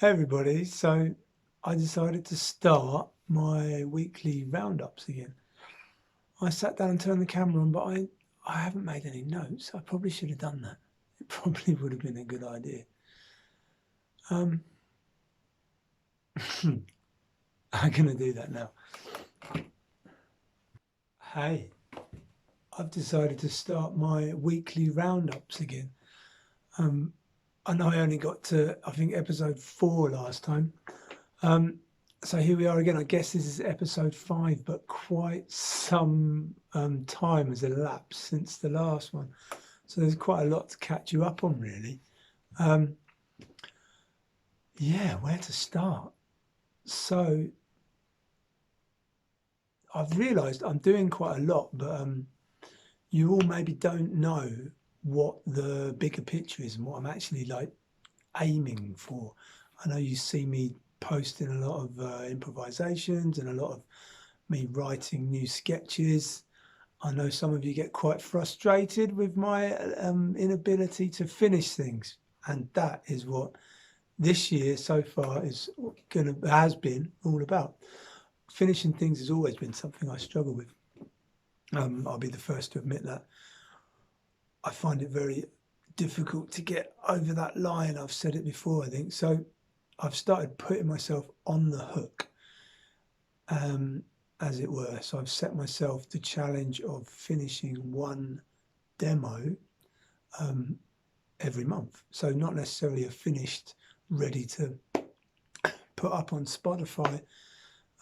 Hey everybody, so I decided to start my weekly roundups again. I sat down and turned the camera on, but I haven't made any notes. I probably should have done that. It probably would have been a good idea. Um, I'm going to do that now. Hey, I've decided to start my weekly roundups again. Um, I know I only got to, I think, episode 4 last time. So here we are again. I guess this is episode 5, but quite some time has elapsed since the last one. So there's quite a lot to catch you up on, really. Um, yeah, where to start? So I've realised I'm doing quite a lot, but you all maybe don't know what the bigger picture is and what I'm actually like aiming for. I know you see me posting a lot of improvisations and a lot of me writing new sketches. I know some of you get quite frustrated with my inability to finish things, and that is what this year so far has been all about. Finishing things has always been something I struggle with. I'll be the first to admit that. I find it very difficult to get over that line. I've said it before, I think. So I've started putting myself on the hook, as it were. So I've set myself the challenge of finishing one demo every month. So not necessarily a finished, ready to put up on Spotify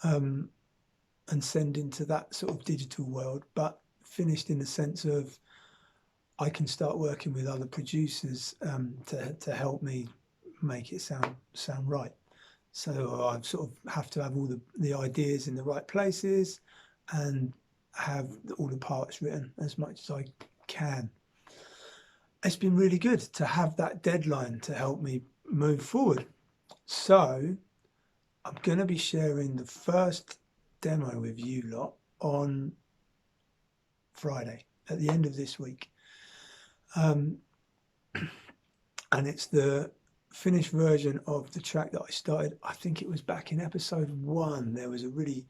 and send into that sort of digital world, but finished in the sense of I can start working with other producers to help me make it sound right. So I sort of have to have all the ideas in the right places and have all the parts written as much as I can. It's been really good to have that deadline to help me move forward. So I'm going to be sharing the first demo with you lot on Friday at the end of this week. And it's the finished version of the track that I started. I think it was back in episode 1. There was a really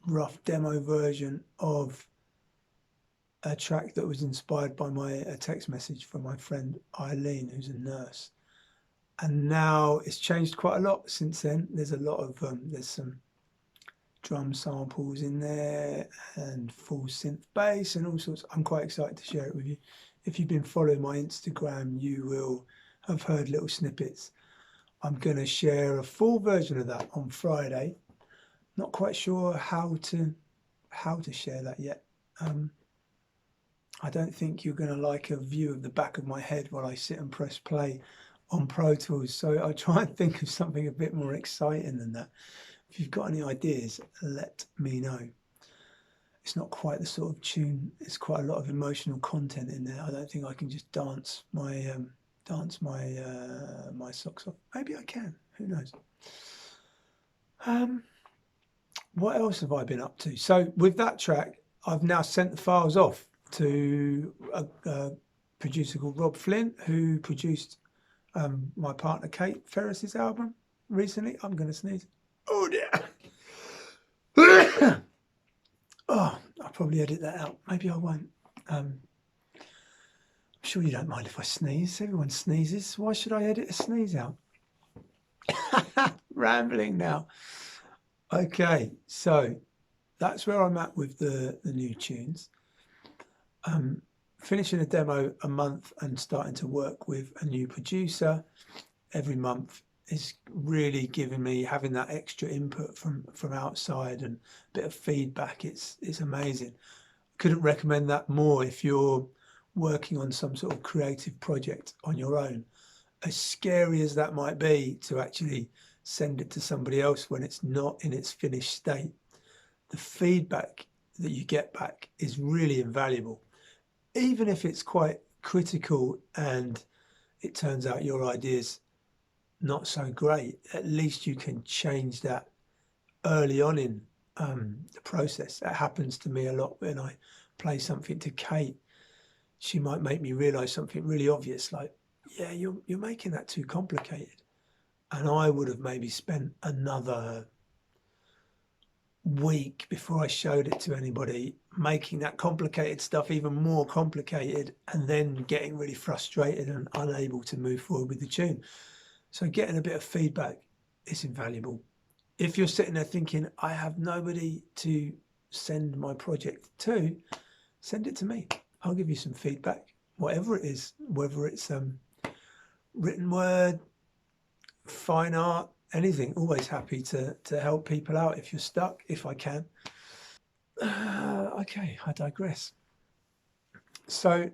rough demo version of a track that was inspired by a text message from my friend Eileen, who's a nurse. And now it's changed quite a lot since then. There's a lot of there's some drum samples in there and full synth bass and all sorts. I'm quite excited to share it with you. If you've been following my Instagram, you will have heard little snippets. I'm going to share a full version of that on Friday. Not quite sure how to share that yet. I don't think you're going to like a view of the back of my head while I sit and press play on Pro Tools. So I'll try and think of something a bit more exciting than that. If you've got any ideas, let me know. It's not quite the sort of tune. It's quite a lot of emotional content in there. I don't think I can just dance my my socks off. Maybe I can. Who knows? What else have I been up to? So with that track, I've now sent the files off to a producer called Rob Flint, who produced my partner Kate Ferris's album recently. I'm going to sneeze. Oh dear. Oh, I'll probably edit that out. Maybe I won't. I'm sure you don't mind if I sneeze. Everyone sneezes. Why should I edit a sneeze out? Rambling now. Okay, so that's where I'm at with the new tunes. Finishing a demo a month and starting to work with a new producer every month is really giving me, having that extra input from outside and a bit of feedback. It's amazing. Couldn't recommend that more if you're working on some sort of creative project on your own. As scary as that might be to actually send it to somebody else when it's not in its finished state, the feedback that you get back is really invaluable. Even if it's quite critical and it turns out your idea's not so great, at least you can change that early on in the process. That happens to me a lot when I play something to Kate. She might make me realise something really obvious, like, yeah, you're making that too complicated. And I would have maybe spent another week before I showed it to anybody, making that complicated stuff even more complicated, and then getting really frustrated and unable to move forward with the tune. So getting a bit of feedback is invaluable. If you're sitting there thinking, I have nobody to send my project to, send it to me. I'll give you some feedback, whatever it is, whether it's written word, fine art, anything. Always happy to help people out if you're stuck, if I can. Okay, I digress. So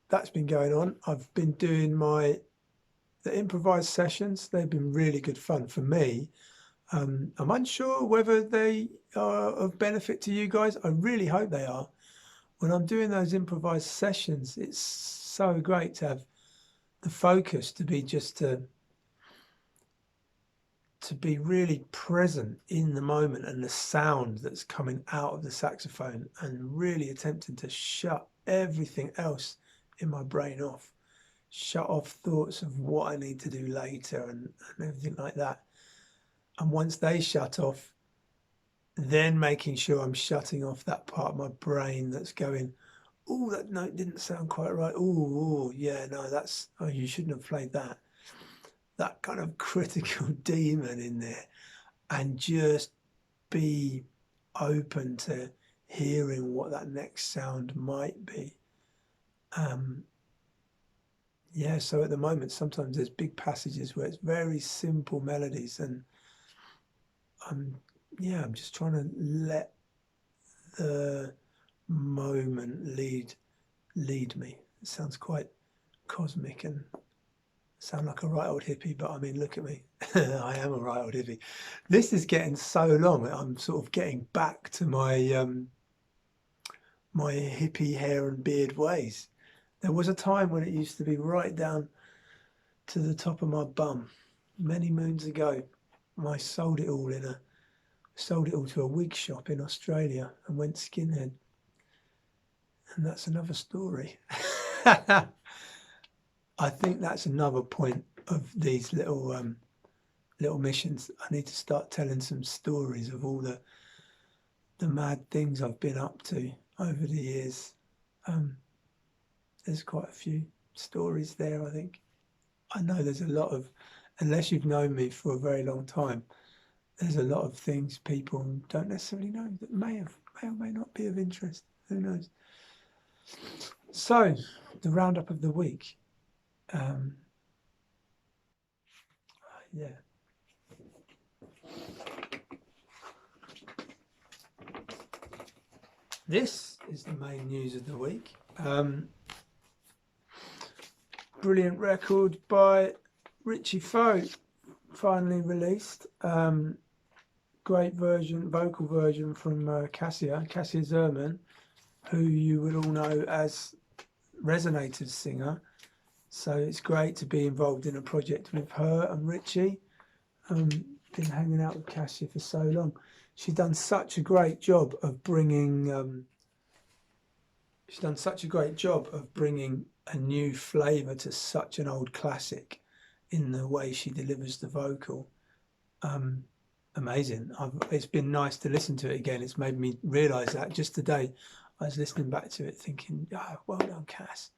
that's been going on. I've been doing the improvised sessions. They've been really good fun for me. I'm unsure whether they are of benefit to you guys. I really hope they are. When I'm doing those improvised sessions, it's so great to have the focus to be just to be really present in the moment and the sound that's coming out of the saxophone, and really attempting to shut everything else in my brain off, shut off thoughts of what I need to do later and everything like that. And once they shut off, then making sure I'm shutting off that part of my brain that's going, oh, that note didn't sound quite right. Oh, yeah, no, you shouldn't have played that. That kind of critical demon in there, and just be open to hearing what that next sound might be. Yeah, so at the moment, sometimes there's big passages where it's very simple melodies, and I'm just trying to let the moment lead me. It sounds quite cosmic and sound like a right old hippie, but I mean, look at me. I am a right old hippie. This is getting so long. I'm sort of getting back to my my hippie hair and beard ways. There was a time when it used to be right down to the top of my bum. Many moons ago, I sold it all to a wig shop in Australia and went skinhead. And that's another story. I think that's another point of these little missions. I need to start telling some stories of all the mad things I've been up to over the years. There's quite a few stories there, I think. I know there's a lot of, unless you've known me for a very long time, there's a lot of things people don't necessarily know that may or may not be of interest. Who knows? So, the roundup of the week. Yeah. This is the main news of the week. Brilliant record by Richie Foe, finally released. Great vocal version from Cassia Zerman, who you would all know as Resonator's singer. So it's great to be involved in a project with her and Richie. Been hanging out with Cassia for so long. She's done such a great job of bringing. A new flavour to such an old classic in the way she delivers the vocal. Amazing. It's been nice to listen to it again. It's made me realise that just today I was listening back to it thinking, well done, Cass.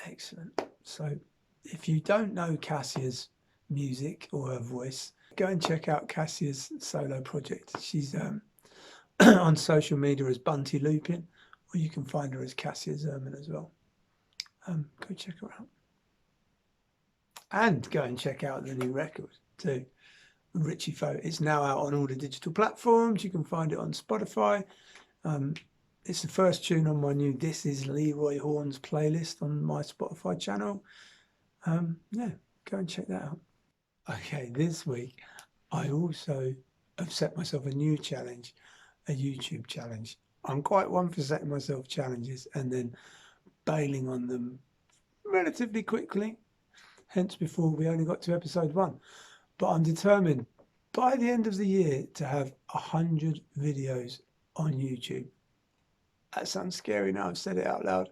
Excellent. So if you don't know Cassia's music or her voice, go and check out Cassia's solo project. She's on social media as Bunty Lupin, or you can find her as Cassia Zerman as well. Go check her out. And go and check out the new record too, Richie Foe. It's now out on all the digital platforms. You can find it on Spotify. It's the first tune on my new This Is Leroy Horns playlist on my Spotify channel. Yeah, go and check that out. Okay, this week I also have set myself a new challenge, a YouTube challenge. I'm quite one for setting myself challenges and then bailing on them relatively quickly. Hence before we only got to episode 1. But I'm determined by the end of the year to have 100 videos on YouTube. That sounds scary now I've said it out loud.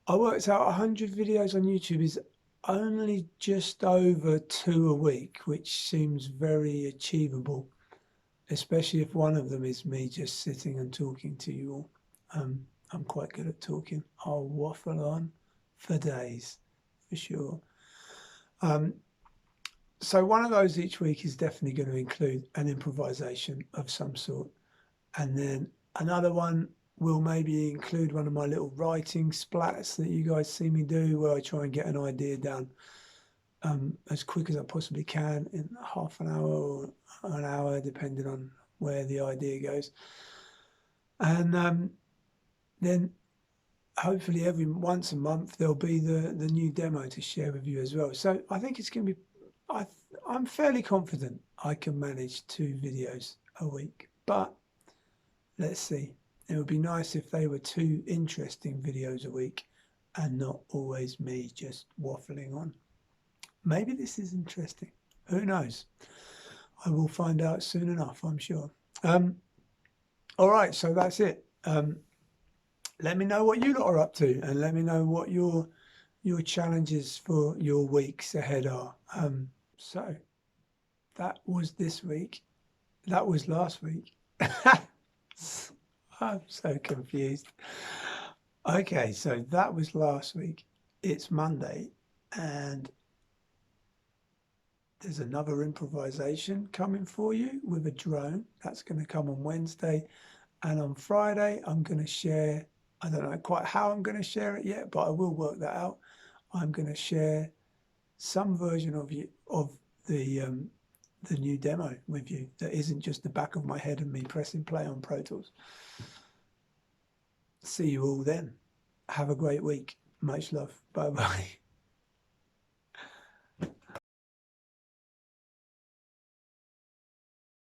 I worked out 100 videos on YouTube is only just over 2 a week, which seems very achievable, especially if one of them is me just sitting and talking to you all. I'm quite good at talking. I'll waffle on for days, for sure. So one of those each week is definitely going to include an improvisation of some sort. And then another one will maybe include one of my little writing splats that you guys see me do, where I try and get an idea down as quick as I possibly can in half an hour or an hour, depending on where the idea goes. And then hopefully once a month there'll be the new demo to share with you as well. So I think it's going to be, I'm fairly confident I can manage 2 videos a week, but let's see. It would be nice if they were 2 interesting videos a week and not always me just waffling on. Maybe this is interesting. Who knows? I will find out soon enough, I'm sure. All right, so that's it. Let me know what you lot are up to, and let me know what your challenges for your weeks ahead are. So that was this week. That was last week. I'm so confused. Okay, so that was last week. It's Monday, and there's another improvisation coming for you with a drone. That's going to come on Wednesday. And on Friday, I'm going to share, I don't know quite how I'm going to share it yet, but I will work that out. I'm going to share some version of the new demo with you that isn't just the back of my head and me pressing play on Pro Tools. See you all then. Have a great week. Much love. Bye-bye.